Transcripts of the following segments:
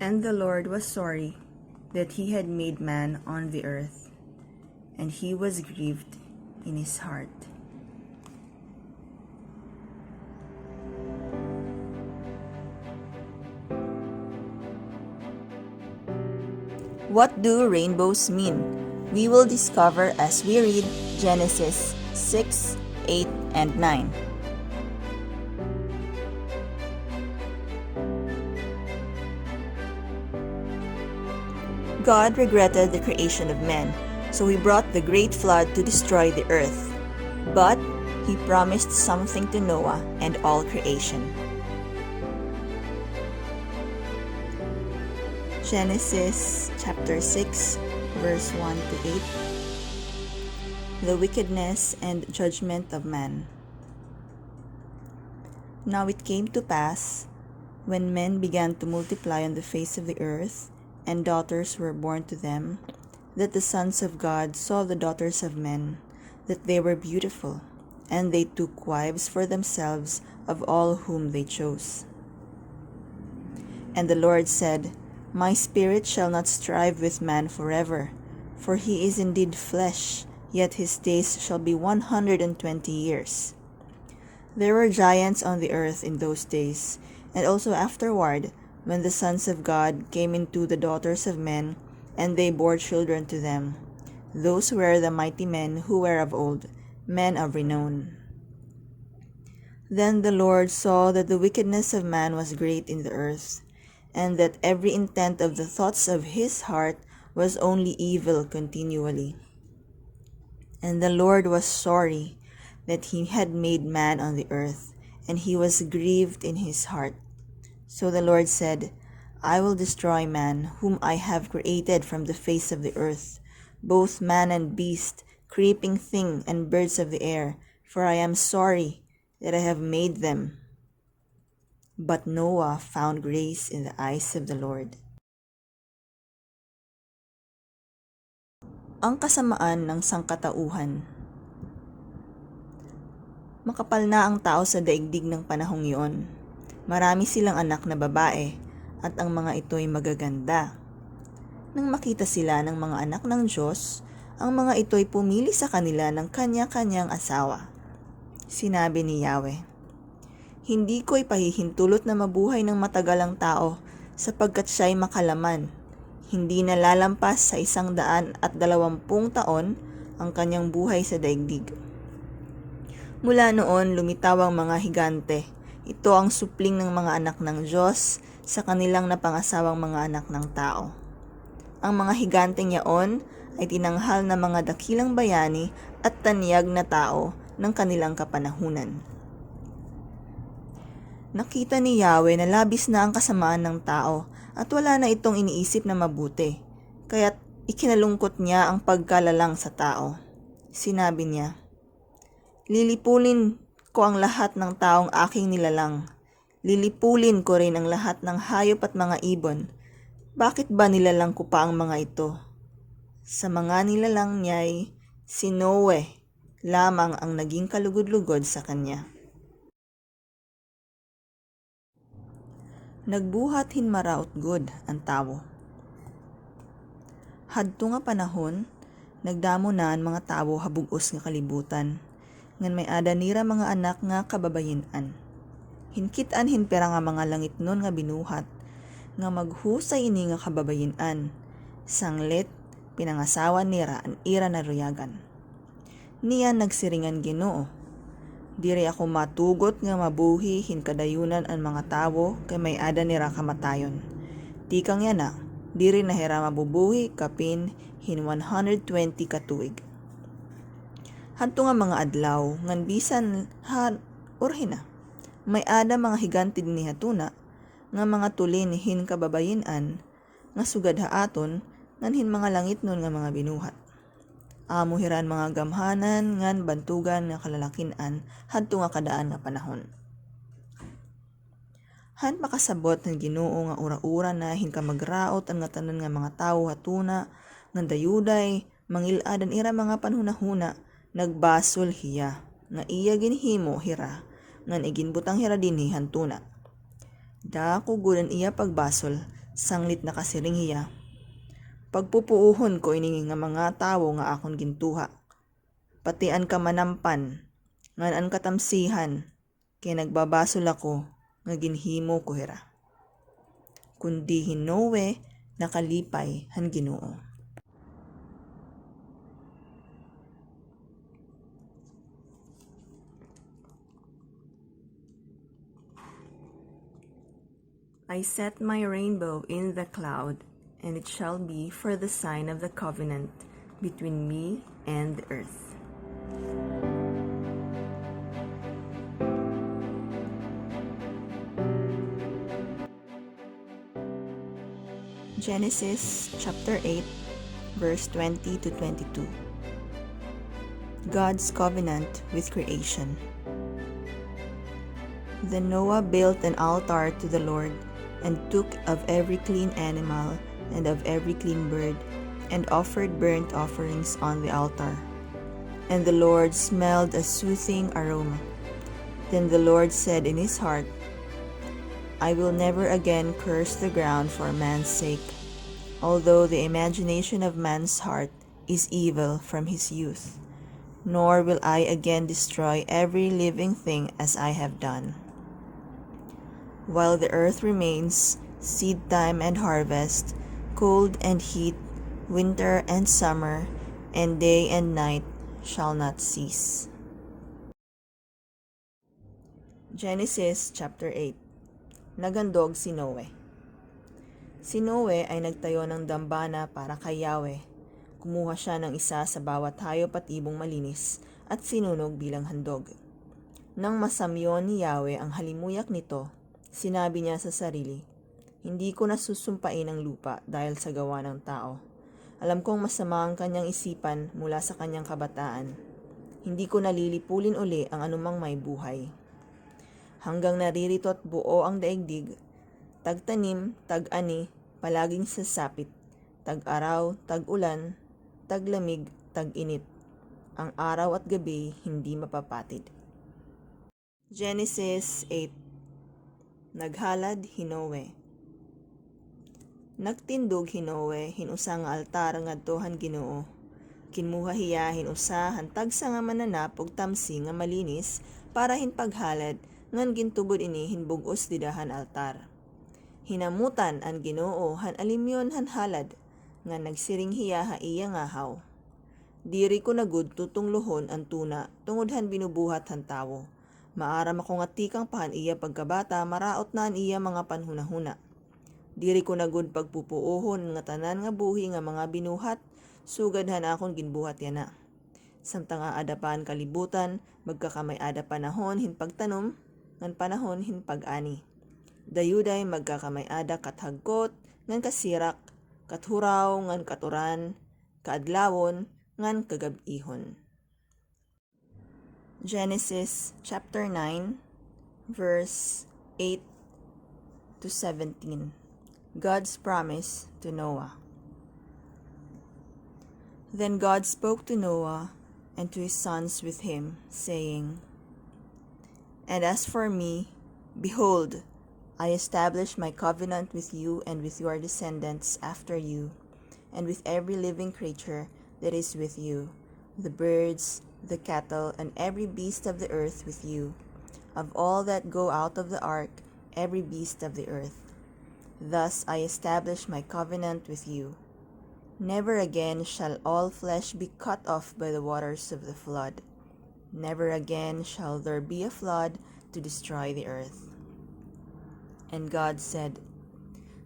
And the Lord was sorry that he had made man on the earth, and he was grieved in his heart. What do rainbows mean? We will discover as we read Genesis 6, 8, and 9. God regretted the creation of man, so he brought the great flood to destroy the earth. But he promised something to Noah and all creation. Genesis chapter 6, verse 1 to 8. The wickedness and judgment of man. Now it came to pass, when men began to multiply on the face of the earth, and daughters were born to them, that the sons of God saw the daughters of men, that they were beautiful, and they took wives for themselves of all whom they chose. And the Lord said, My spirit shall not strive with man forever, for he is indeed flesh, yet his days shall be 120 years. There were giants on the earth in those days, and also afterward, when the sons of God came into the daughters of men, and they bore children to them. Those were the mighty men who were of old, men of renown. Then the Lord saw that the wickedness of man was great in the earth, and that every intent of the thoughts of his heart was only evil continually. And the Lord was sorry that he had made man on the earth, and he was grieved in his heart. So the Lord said, I will destroy man, whom I have created from the face of the earth, both man and beast, creeping thing and birds of the air, for I am sorry that I have made them. But Noah found grace in the eyes of the Lord. Ang kasamaan ng sangkatauhan. Makapal na ang tao sa daigdig ng panahong iyon. Marami silang anak na babae, at ang mga ito'y magaganda. Nang makita sila ng mga anak ng Diyos, ang mga ito'y pumili sa kanila ng kanya-kanyang asawa. Sinabi ni Yahweh, Hindi ko'y pahihintulot na mabuhay ng matagal ang tao, sapagkat siya'y makalaman. Hindi nalalampas sa 120 taon ang kanyang buhay sa daigdig. Mula noon, lumitaw ang mga higante. Ito ang supling ng mga anak ng Diyos sa kanilang napangasawang mga anak ng tao. Ang mga higanteng yaon ay tinanghal na mga dakilang bayani at tanyag na tao ng kanilang kapanahunan. Nakita ni Yahweh na labis na ang kasamaan ng tao at wala na itong iniisip na mabuti, kaya't ikinalungkot niya ang pagkalalang sa tao. Sinabi niya, Lilipulin ko ang lahat ng taong aking nilalang. Lilipulin ko rin ang lahat ng hayop at mga ibon. Bakit ba nilalang ko pa ang mga ito? Sa mga nilalang niya'y si Noe lamang ang naging kalugod-lugod sa kanya. Nagbuhat hinmaraot good ang tao. Hadto nga panahon, nagdamo na ang mga tao habugos nga kalibutan. Ngan may adanira mga anak nga kababayin-an. Hinkitan hinpera nga mga langit nun nga binuhat, nga maghusay ini nga kababayin-an. Sanglit, pinangasawan nira ang ira na ruyagan. Niya nagsiringan Ginoo. Diri ako matugot nga mabuhi hinkadayunan ang mga tawo kay may adanira kamatayon. Tikang yana, diri nahira mabubuhi kapin hin 120 katuig. Hanto nga mga adlaw, ngan bisan urhina. May ada mga higante ni hatuna, nga mga tulin hin kababayin-an, nga sugad haaton, ngan hin mga langit nun nga mga binuhat. Amo hiran mga gamhanan, ngan bantugan nga kalalakinan, hadto nga kadaan nga panahon. Han makasabot ng Ginoo nga ura-ura na hin kamagraot ang nga tanan nga mga tawo hatuna, ngan dayuday, mangiladan ira mga panhunahuna, nagbasol hiya, nga iya ginhimo hira, ngan iginbutang hira dinhi hantuna. Dako gudan iya pagbasol, Sanglit na kasiring hiya. Pagpupuuhon ko ini nga mga tawo nga akon gintuha. Patian ka manampan, ngan an katamsihan, kay nagbabasol ako nga ginhimo ko hira. Kundi hinowe nakalipay han Ginoo. I set my rainbow in the cloud, and it shall be for the sign of the covenant between me and the earth. Genesis chapter 8, verse 20 to 22. God's covenant with creation. Then Noah built an altar to the Lord, and took of every clean animal and of every clean bird, and offered burnt offerings on the altar. And the Lord smelled a soothing aroma. Then the Lord said in his heart, I will never again curse the ground for man's sake, although the imagination of man's heart is evil from his youth. Nor will I again destroy every living thing as I have done. While the earth remains, seed time and harvest, cold and heat, winter and summer, and day and night shall not cease. Genesis chapter 8. Nagandog si Noe. Si Noe ay nagtayo ng dambana para kay Yahweh. Kumuha siya ng isa sa bawat hayop at ibong malinis at sinunog bilang handog. Nang masamyon ni Yahweh ang halimuyak nito, sinabi niya sa sarili, hindi ko nasusumpain ang lupa dahil sa gawa ng tao. Alam kong masama ang kanyang isipan mula sa kanyang kabataan. Hindi ko nalilipulin uli ang anumang may buhay. Hanggang naririto at buo ang daigdig, tag-tanim, tag-ani, palaging sasapit, tag-araw, tag-ulan, tag-lamig, tag-init. Ang araw at gabi hindi mapapatid. Genesis 8. Naghalad hinowe. Nagtindog hinowe hinusa nga altar ngadto han Ginoo. Kinmuha hiya hinusa hantag sa nga mananap og tamsi nga malinis para hinpaghalad ngan gintubod ini hinbug-os didahan altar. Hinamutan ang Ginoo han alimyon han halad nga nagsiring hiya ha iya nga haw. Diri ko nagud tutunglohon ang tuna tungod han binubuhat han tawo. Maaram ako nga tikang pahan iya pagkabata maraot na iya mga panhunahuna. Diri ko nagud pagpupuohon nga tanan nga buhi nga mga binuhat, sugad han akon ginbuhat yana. Samtang aadapan kalibutan, magkakamay ada panahon hinpagtanom, ngan panahon hinpag-ani. Dayuday magkakamay ada kathagkot, ngan kasirak, kathuraw, ngan katuran, kaadlawon, ngan kagab-ihon. Genesis chapter 9, verse 8 to 17. God's promise to Noah. Then God spoke to Noah and to his sons with him, saying, And as for me, behold, I establish my covenant with you and with your descendants after you, and with every living creature that is with you, the birds, the cattle, and every beast of the earth with you, of all that go out of the ark, every beast of the earth. Thus I establish my covenant with you. Never again shall all flesh be cut off by the waters of the flood. Never again shall there be a flood to destroy the earth. And God said,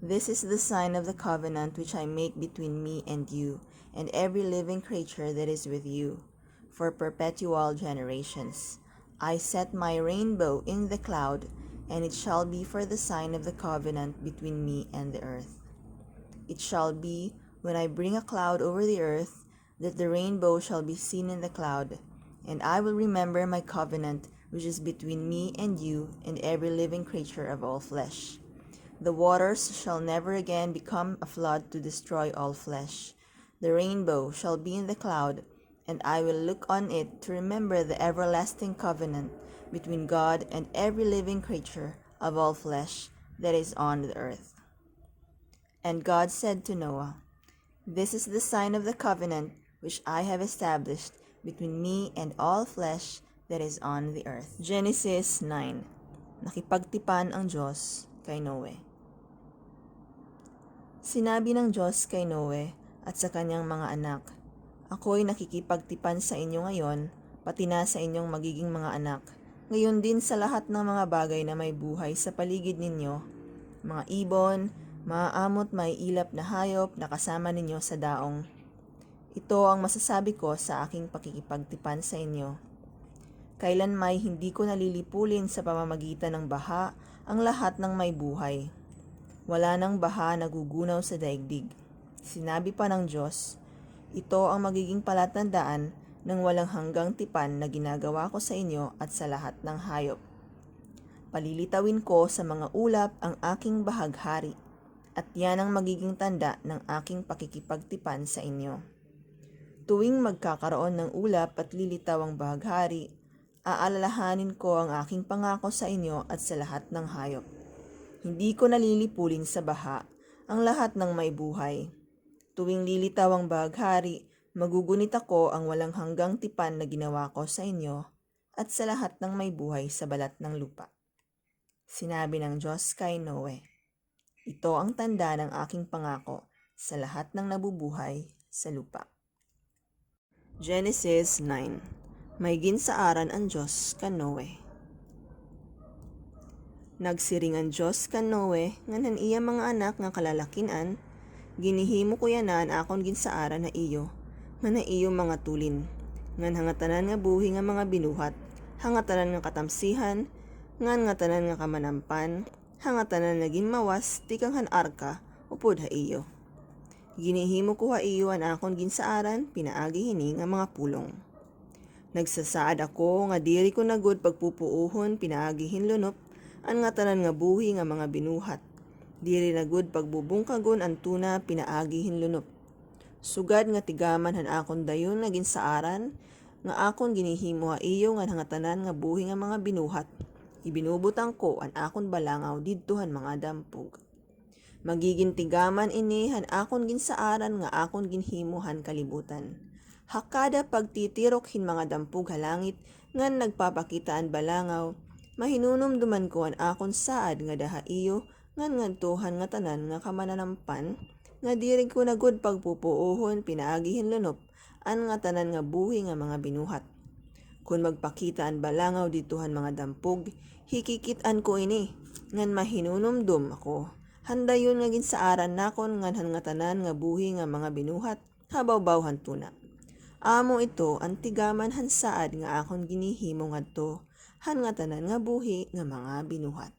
This is the sign of the covenant which I make between me and you, and every living creature that is with you, for perpetual generations. I set my rainbow in the cloud, and it shall be for the sign of the covenant between me and the earth. It shall be, when I bring a cloud over the earth, that the rainbow shall be seen in the cloud, and I will remember my covenant which is between me and you and every living creature of all flesh. The waters shall never again become a flood to destroy all flesh. The rainbow shall be in the cloud, and I will look on it to remember the everlasting covenant between God and every living creature of all flesh that is on the earth. And God said to Noah, "This is the sign of the covenant which I have established between me and all flesh that is on the earth." Genesis 9. Nakipagtipan ang Diyos kay Noe. Sinabi ng Diyos kay Noe at sa kanyang mga anak, "Ako'y nakikipagtipan sa inyo ngayon, pati na sa inyong magiging mga anak. Ngayon din sa lahat ng mga bagay na may buhay sa paligid ninyo, mga ibon, maaamot may ilap na hayop na kasama ninyo sa daong. Ito ang masasabi ko sa aking pakikipagtipan sa inyo. Kailan may hindi ko nalilipulin sa pamamagitan ng baha ang lahat ng may buhay. Wala nang baha na gugunaw sa daigdig." Sinabi pa ng Diyos, "Ito ang magiging palatandaan ng walang hanggang tipan na ginagawa ko sa inyo at sa lahat ng hayop. Palilitawin ko sa mga ulap ang aking bahaghari, at yan ang magiging tanda ng aking pakikipagtipan sa inyo. Tuwing magkakaroon ng ulap at lilitaw ang bahaghari, aalalahanin ko ang aking pangako sa inyo at sa lahat ng hayop. Hindi ko nalilipulin sa baha ang lahat ng may buhay. Tuwing lilitaw ang bahaghari, magugunit ako ang walang hanggang tipan na ginawa ko sa inyo at sa lahat ng may buhay sa balat ng lupa." Sinabi ng Diyos kay Noe, "Ito ang tanda ng aking pangako sa lahat ng nabubuhay sa lupa." Genesis 9. May ginsaaran ang Diyos kan Noe. Nagsiring ang Diyos kan Noe ngan iya mga anak nga kalalakinan, "Ginihimo ko yanan akon ginsaaran na iyo, nga na iyo mga tulin, ngan hangatanan nga buhi nga mga binuhat, hangatanan nga katamsihan, ngan nga tanan nga kamanampan, hangatanan nga ginmawas, tikang hanarka, upod ha iyo. Ginihimo ko ha iyo an akon ginsaaran, pinaagi hini nga mga pulong. Nagsasaad ako nga diri ko nagud pagpupuuhon, pinaagi hinlunop, an nga tanan nga buhi nga mga binuhat. Diri nagud pagbubungkagon ang tuna, pinaagi hinlunop. Sugad nga tigaman han akon dayon nga ginsaaran, nga akon ginihimo ha iyo nga hangatanan nga buhi nga mga binuhat. Ibinubutang ko an akon balangaw didto han mga dampog. Magiging tigaman ini han akon ginsaaran nga akon ginhimo han kalibutan. Hakada pagtitirok hin mga dampog halangit ngan nagpapakita an balangaw, mahinumduman ko an akon saad nga daha iyo ngan ngadtohan nga tanan nga kamananampan, nga diri ko nagud pagpupuuhon, pinaagi hinlunop, an nga tanan nga buhi nga mga binuhat. Kung magpakita an balangaw ditohan mga dampog, hikikitan ko ini, ngan mahinumdum ako. Handayon nga ginsaaran nakon ngan han nga tanan nga buhi nga mga binuhat, habawbawhan tuna. Amo ito ang tigaman han saad nga akon ginihimo ngadto, han nga tanan nga buhi nga mga binuhat."